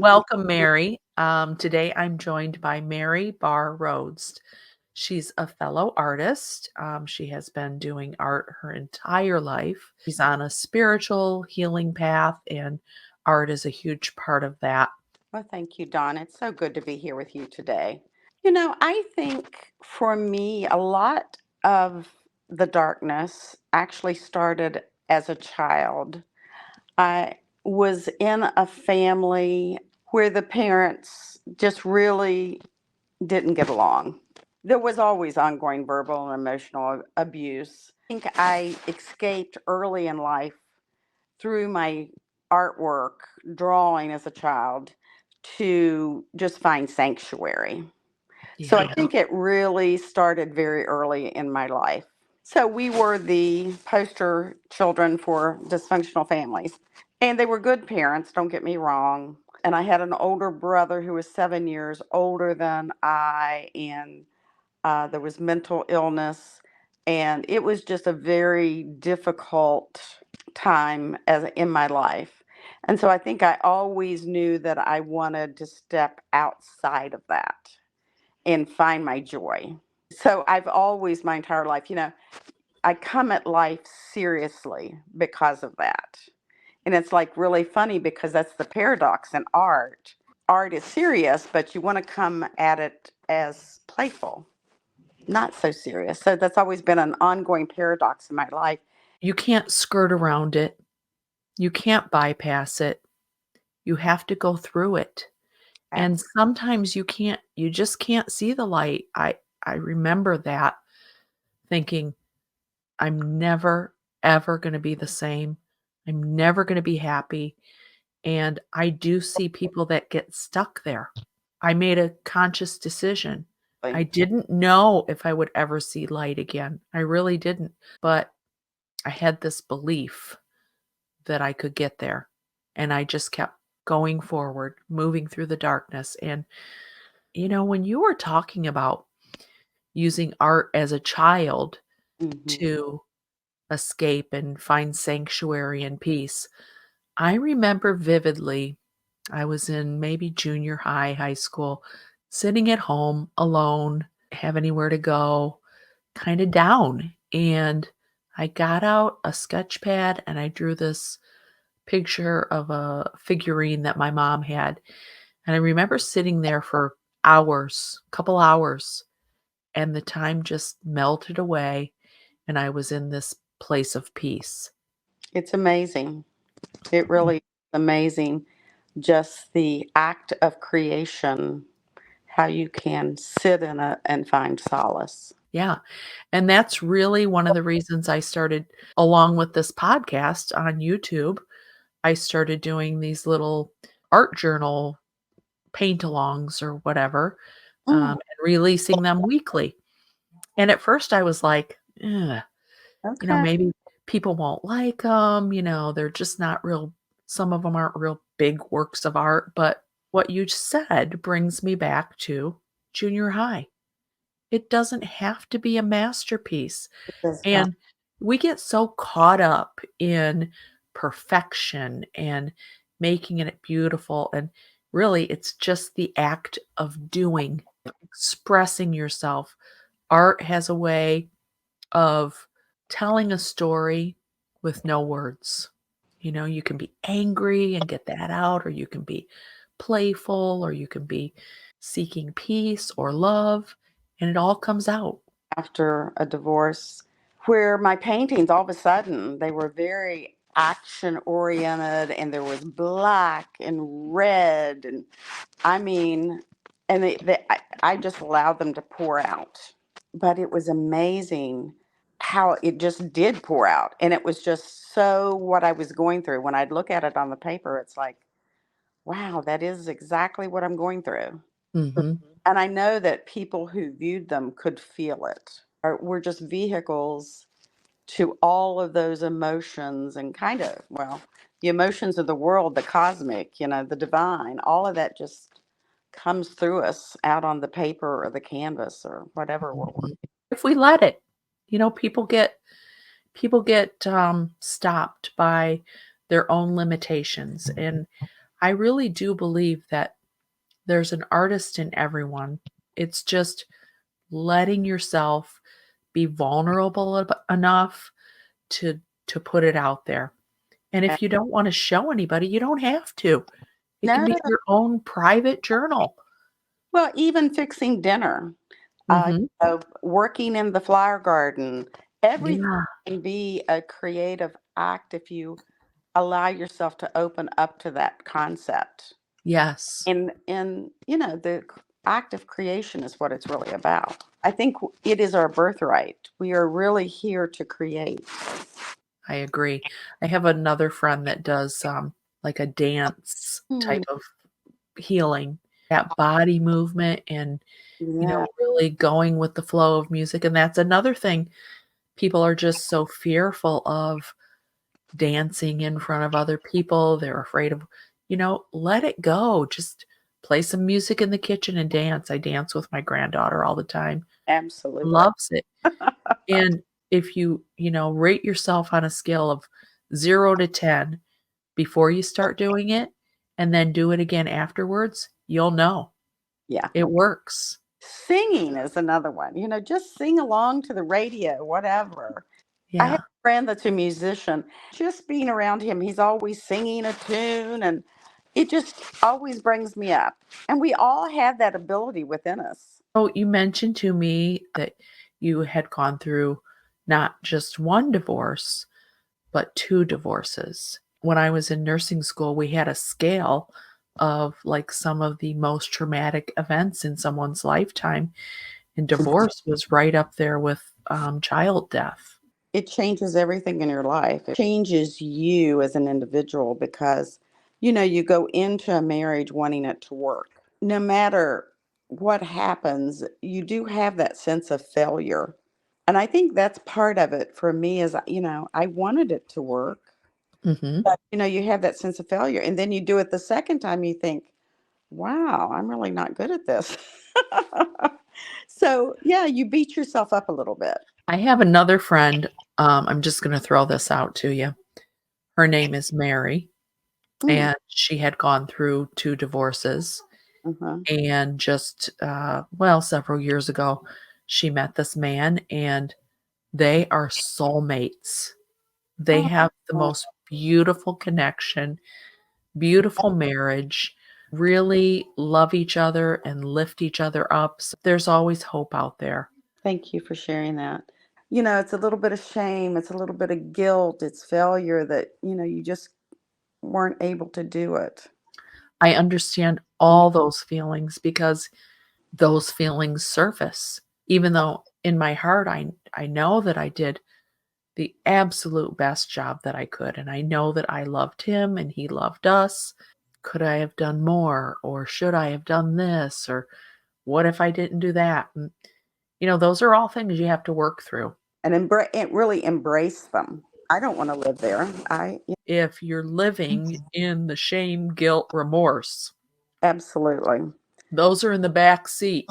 Welcome, Mary. Today I'm joined by Mary Barr Rhodes. She's a fellow artist. She has been doing art her entire life. She's on a spiritual healing path, and art is a huge part of that. Well, thank you, Dawn. It's so good to be here with you today. I think for me, a lot of the darkness actually started as a child. I was in a family where the parents just really didn't get along. There was always ongoing verbal and emotional abuse. I think I escaped early in life through my artwork, drawing as a child, to just find sanctuary. So I Yeah. think it really started very early in my life. So we were the poster children for dysfunctional families. And they were good parents, don't get me wrong. And I had an older brother who was 7 years older than I, and there was mental illness. And it was just a very difficult time in my life. And so I think I always knew that I wanted to step outside of that and find my joy. So I've always, my entire life, I come at life seriously because of that. And it's like really funny because that's the paradox in art. Art is serious, but you want to come at it as playful, not so serious. So that's always been an ongoing paradox in my life. You can't skirt around it. You can't bypass it. You have to go through it. And sometimes you just can't see the light. I remember that thinking, I'm never, ever gonna be the same. I'm never gonna be happy, and I do see people that get stuck there. I made a conscious decision. I Absolutely. didn't know if I would ever see light again. I really didn't, but I had this belief that I could get there, and I just kept going forward, moving through the darkness, and, when you were talking about using art as a child Mhm. to escape and find sanctuary and peace. I remember vividly, I was in maybe junior high, high school, sitting at home alone, have anywhere to go, kind of down. And I got out a sketch pad and I drew this picture of a figurine that my mom had. And I remember sitting there for hours, couple hours, and the time just melted away and I was in this place of peace. It's amazing. It really is amazing. Just the act of creation, how you can sit in it and find solace. Yeah. And that's really one of the reasons I started along with this podcast on YouTube. I started doing these little art journal paint-alongs or whatever, Mm, and releasing them weekly. And at first I was like, "Ugh, okay. maybe people won't like them. They're just not real some of them aren't real big works of art." But what you said brings me back to junior high. It doesn't have to be a masterpiece. It does not. And we get so caught up in perfection and making it beautiful. And really, it's just the act of doing, expressing yourself. Art has a way of telling a story with no words. You can be angry and get that out, or you can be playful, or you can be seeking peace or love, and it all comes out. After a divorce, where my paintings all of a sudden they were very action oriented, and there was black and red, and I mean, and I just allowed them to pour out. But it was amazing how it just did pour out, and it was just so what I was going through. When I'd look at it on the paper, it's like, wow, that is exactly what I'm going through. Mhm. And I know that people who viewed them could feel it. We're just vehicles to all of those emotions, and kind of, well, the emotions of the world, the cosmic, the divine, all of that just comes through us out on the paper or the canvas or whatever we're Mhm. If we let it. People get stopped by their own limitations, and I really do believe that there's an artist in everyone. It's just letting yourself be vulnerable enough to put it out there. And Uh, if you don't wanna show anybody, you don't have to. It can No, be your own private journal. well, even fixing dinner, Mhm. working in the flower garden, everything Yeah. can be a creative act if you allow yourself to open up to that concept. Yes. And the act of creation is what it's really about. I think it is our birthright. We are really here to create. I agree. I have another friend that does, like a dance Hmm, type of healing, that body movement and, yeah, really going with the flow of music, and that's another thing people are just so fearful of dancing in front of other people. They're afraid of, let it go. Just play some music in the kitchen and dance. I dance with my granddaughter all the time. absolutely. Loves it. And if you, rate yourself on a scale of 0 to 10 before you start doing it and then do it again afterwards, you'll know. Yeah. It works. Singing is another one. Just sing along to the radio, whatever. I have Yeah. a friend that's a musician. Just being around him, he's always singing a tune, and it just always brings me up. And we all have that ability within us. So you mentioned to me that you had gone through not just one divorce, but 2 divorces. When I was in nursing school, we had a scale of, like, some of the most traumatic events in someone's lifetime, and divorce was right up there with, child death. It changes everything in your life. It changes you as an individual because, you go into a marriage wanting it to work. No matter what happens, you do have that sense of failure. And I think that's part of it for me is, I wanted it to work. Mhm. But, you have that sense of failure. And then you do it the second time, you think, wow, I'm really not good at this. So, yeah, you beat yourself up a little bit. I have another friend, I'm just gonna throw this out to you. Her name is Mary, Mm, and she had gone through 2 divorces, uh-huh. and just, well, several years ago, she met this man, and they are soulmates. They have the Oh, most beautiful connection, beautiful marriage, really love each other and lift each other up. There's always hope out there. thank you for sharing that. It's a little bit of shame, it's a little bit of guilt, it's failure that, you just weren't able to do it. I understand Mm. all those feelings because those feelings surface, even though in my heart I know that I did the absolute best job that I could, and I know that I loved him and he loved us. Could I have done more, or should I have done this, or what if I didn't do that? And, those are all things you have to work through. And really embrace them. I don't want to live there. If you're living in the shame, guilt, remorse, Absolutely. those are in the back seat.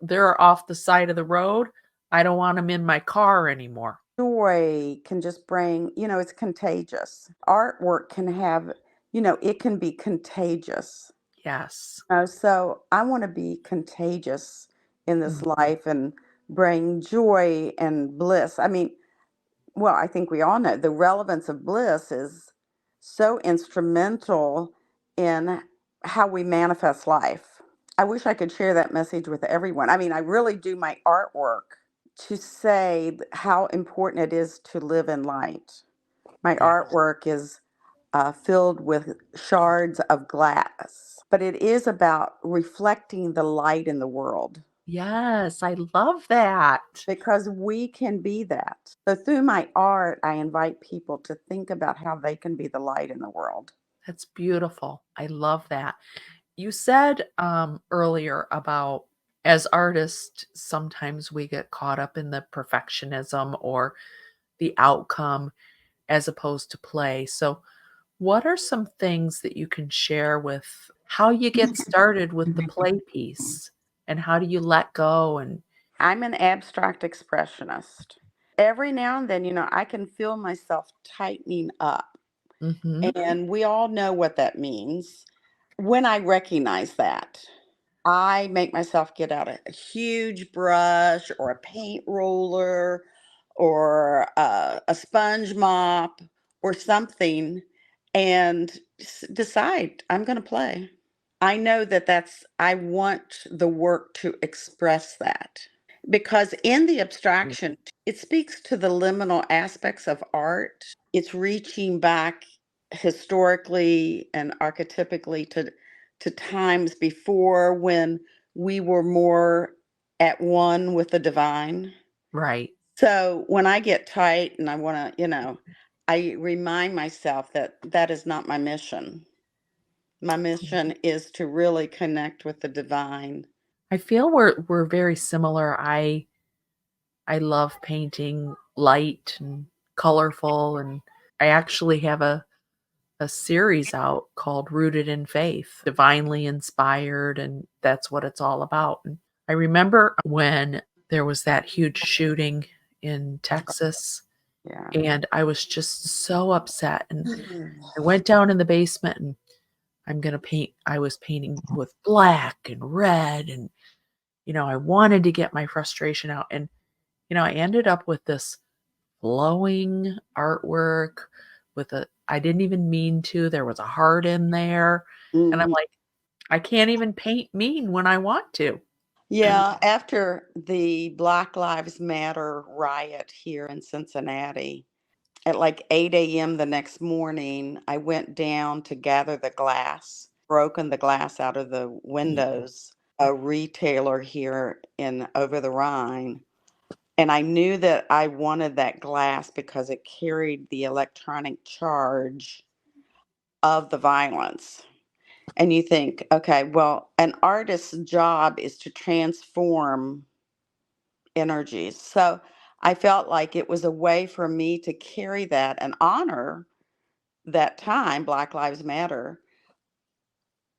They're off the side of the road. I don't want them in my car anymore. Joy can just bring, it's contagious. Artwork can have, it can be contagious. Yes. So I want to be contagious in this Mm. life and bring joy and bliss. I mean, well, I think we all know the relevance of bliss is so instrumental in how we manifest life. I wish I could share that message with everyone. I mean, I really do my artwork to say how important it is to live in light. My Yeah. artwork is filled with shards of glass, but it is about reflecting the light in the world Yes, I love that. because we can be that. So, through my art, I invite people to think about how they can be the light in the world. That's beautiful. I love that. You said, earlier about as artists, sometimes we get caught up in the perfectionism or the outcome as opposed to play. So, what are some things that you can share with how you get started with the play piece and how do you let go and I'm an abstract expressionist. Every now and then, I can feel myself tightening up. Mhm. And we all know what that means. When I recognize that, I make myself get out a huge brush or a paint roller or a sponge mop or something and decide I'm going to play. I know that I want the work to express that because in the Mm. abstraction, it speaks to the liminal aspects of art. It's reaching back historically and archetypically to times before when we were more at one with the divine. Right. So when I get tight and I want to, I remind myself that that is not my mission. My mission is to really connect with the divine. I feel we're very similar. I love painting light and colorful, and I actually have a series out called Rooted in Faith, divinely inspired, and that's what it's all about. And I remember when there was that huge shooting in Texas, Yeah. and I was just so upset, and I went down in the basement and I was painting with black and red, and I wanted to get my frustration out, and I ended up with this flowing artwork with a I didn't even mean to, there was a heart in there, and I'm Mhm. like, "I can't even paint mean when I want to." Yeah, after the Black Lives Matter riot here in Cincinnati, at like 8 a.m. the next morning, I went down to gather the glass, broken the glass out of the windows, a retailer here in over the Rhine. And I knew that I wanted that glass because it carried the electronic charge of the violence. And you think, okay, well, an artist's job is to transform energies. So I felt like it was a way for me to carry that and honor that time, Black Lives Matter,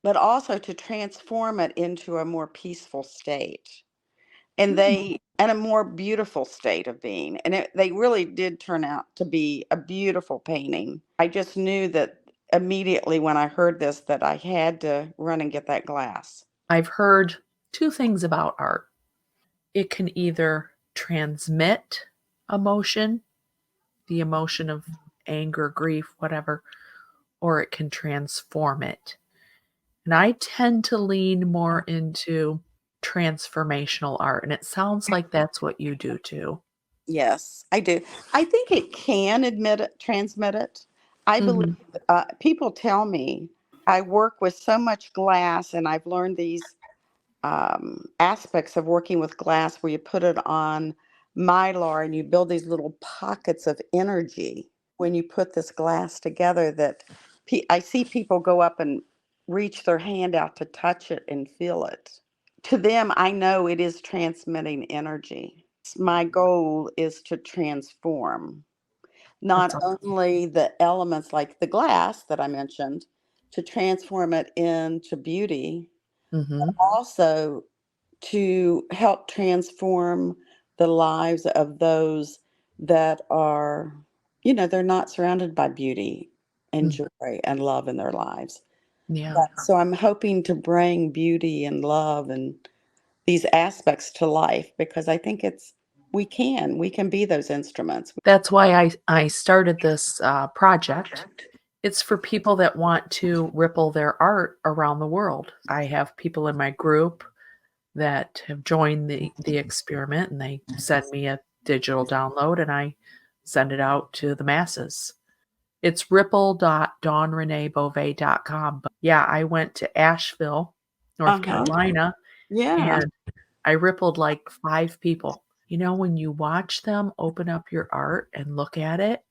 but also to transform it into a more peaceful state. And a more beautiful state of being. And they really did turn out to be a beautiful painting. I just knew that immediately when I heard this that I had to run and get that glass. I've heard 2 things about art. It can either transmit emotion, the emotion of anger, grief, whatever, or it can transform it. And I tend to lean more into transformational art, and it sounds like that's what you do too. Yes, I do. I think it can transmit it. I believe Mhm. people tell me I work with so much glass, and I've learned these aspects of working with glass where you put it on mylar and you build these little pockets of energy when you put this glass together. That I see people go up and reach their hand out to touch it and feel it. To them, I know it is transmitting energy. My goal is to transform That's not all. only the elements like the glass that I mentioned, to transform it into beauty, Mhm. also to help transform the lives of those that are, they're not surrounded by beauty and Mm. joy and love in their lives. Yeah. So I'm hoping to bring beauty and love and these aspects to life because I think we can be those instruments. That's why I started this, project. It's for people that want to ripple their art around the world. I have people in my group that have joined the experiment, and they send me a digital download, and I send it out to the masses. It's ripple.dawnreneebove.com. But yeah, I went to Asheville, North Uh-huh. Carolina, Yeah. and I rippled like 5 people. When you watch them open up your art and look at it,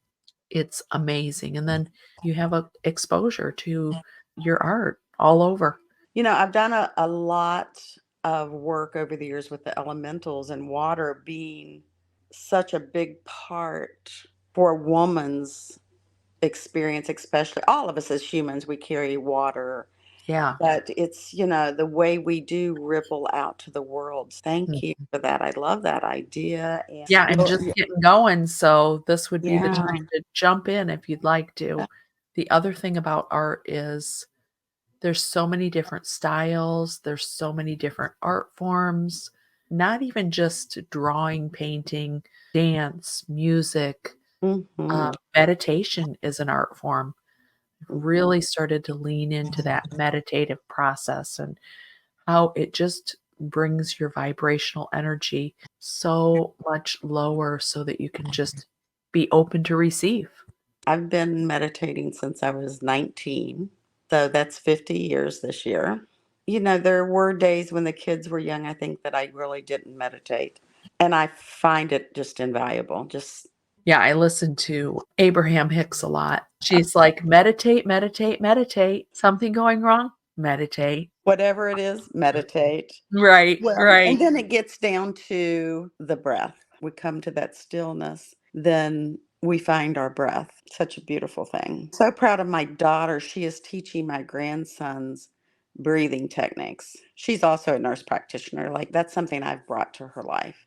it's amazing. And then you have a exposure to your art all over. I've done a lot of work over the years with the elementals and water being such a big part for a woman's experience, especially all of us as humans, we carry water. Yeah. But it's, the way we do ripple out to the world. Thank you Mhm. for that. I love that idea. Yeah, I'm Well, just getting going, so this would be the yeah. time to jump in if you'd like to. The other thing about art is there's so many different styles, there's so many different art forms, not even just drawing, painting, dance, music, Hmm. meditation is an art form. Really started to lean into that meditative process and how it just brings your vibrational energy so much lower so that you can just be open to receive. I've been meditating since I was 19. So that's 50 years this year. There were days when the kids were young, I think, that I really didn't meditate. And I find it just invaluable. Just Yeah, I listen to Abraham Hicks a lot. She's like, meditate, meditate, meditate. Something going wrong? Meditate. whatever it is, meditate. Right, Well, and right. then it gets down to the breath. We come to that stillness, then we find our breath. Such a beautiful thing. So proud of my daughter. She is teaching my grandsons breathing techniques. She's also a nurse practitioner. Like, that's something I've brought to her life.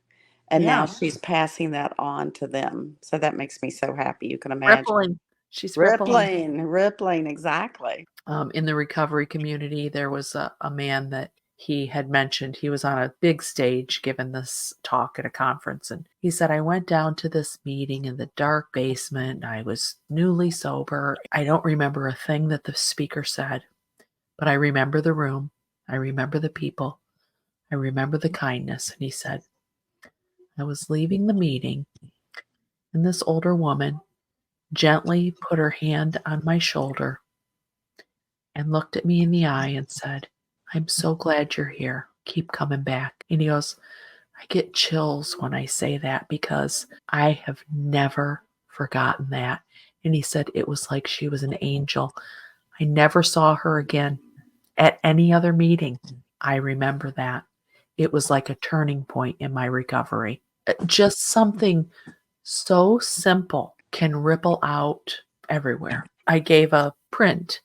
And now Yeah, she's passing that on to them. So that makes me so happy. You can imagine. rippling. She's rippling. Rippling, rippling, exactly. In the recovery community, there was a man that he had mentioned. He was on a big stage giving this talk at a conference. And he said, I went down to this meeting in the dark basement. I was newly sober. I don't remember a thing that the speaker said, but I remember the room. I remember the people. I remember the kindness. And he said, I was leaving the meeting, and this older woman gently put her hand on my shoulder and looked at me in the eye and said, I'm so glad you're here. Keep coming back. And he goes, I get chills when I say that because I have never forgotten that. And he said it was like she was an angel. I never saw her again at any other meeting. I remember that. It was like a turning point in my recovery. Just something so simple can ripple out everywhere. I gave a print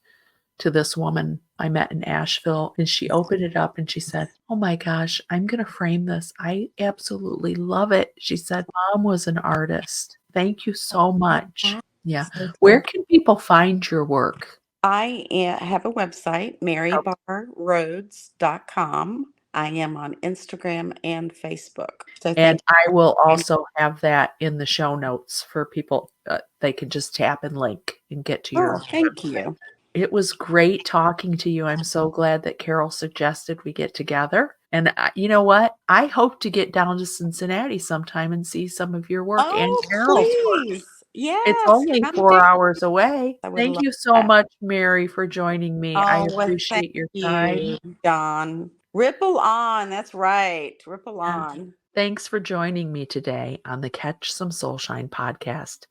to this woman I met in Asheville, and she opened it up and she said, oh my gosh, I'm going to frame this. I absolutely love it. She said, Mom was an artist. Thank you so much. Yeah. So Where cool. can people find your work? Have a website, marybarrrhodes.com. I am on Instagram and Facebook. So And thank I will you. also have that in the show notes for people. They can just tap and link and get to Oh, your thank website. you. It was great talking to you. I'm so glad that Carol suggested we get together. And you know what? I hope to get down to Cincinnati sometime and see some of your work and Oh, Carol's work. please. It's Yes, only come 4 down. hours away. I would Thank love you so that. much, Mary, for joining me. I Oh, well, thank appreciate your time. you, Don. Ripple on. That's right. Ripple And on. thanks for joining me today on the Catch Some Soulshine podcast.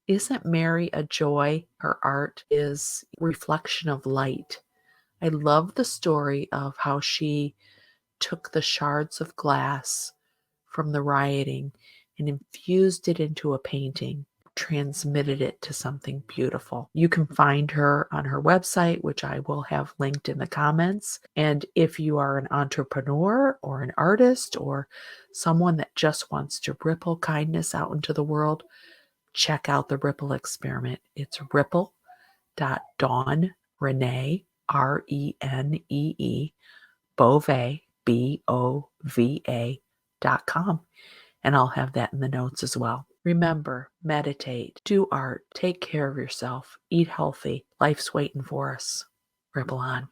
Isn't Mary a joy? Her art is reflection of light. I love the story of how she took the shards of glass from the rioting and infused it into a painting, transmitted it to something beautiful. You can find her on her website, which I will have linked in the comments. And if you are an entrepreneur or an artist or someone that just wants to ripple kindness out into the world, check out the Ripple Experiment. It's ripple.dawn, Renee, Renee, Bova, Bova.com. And I'll have that in the notes as well. Remember, meditate, do art, take care of yourself, eat healthy. Life's waiting for us. Ripple on.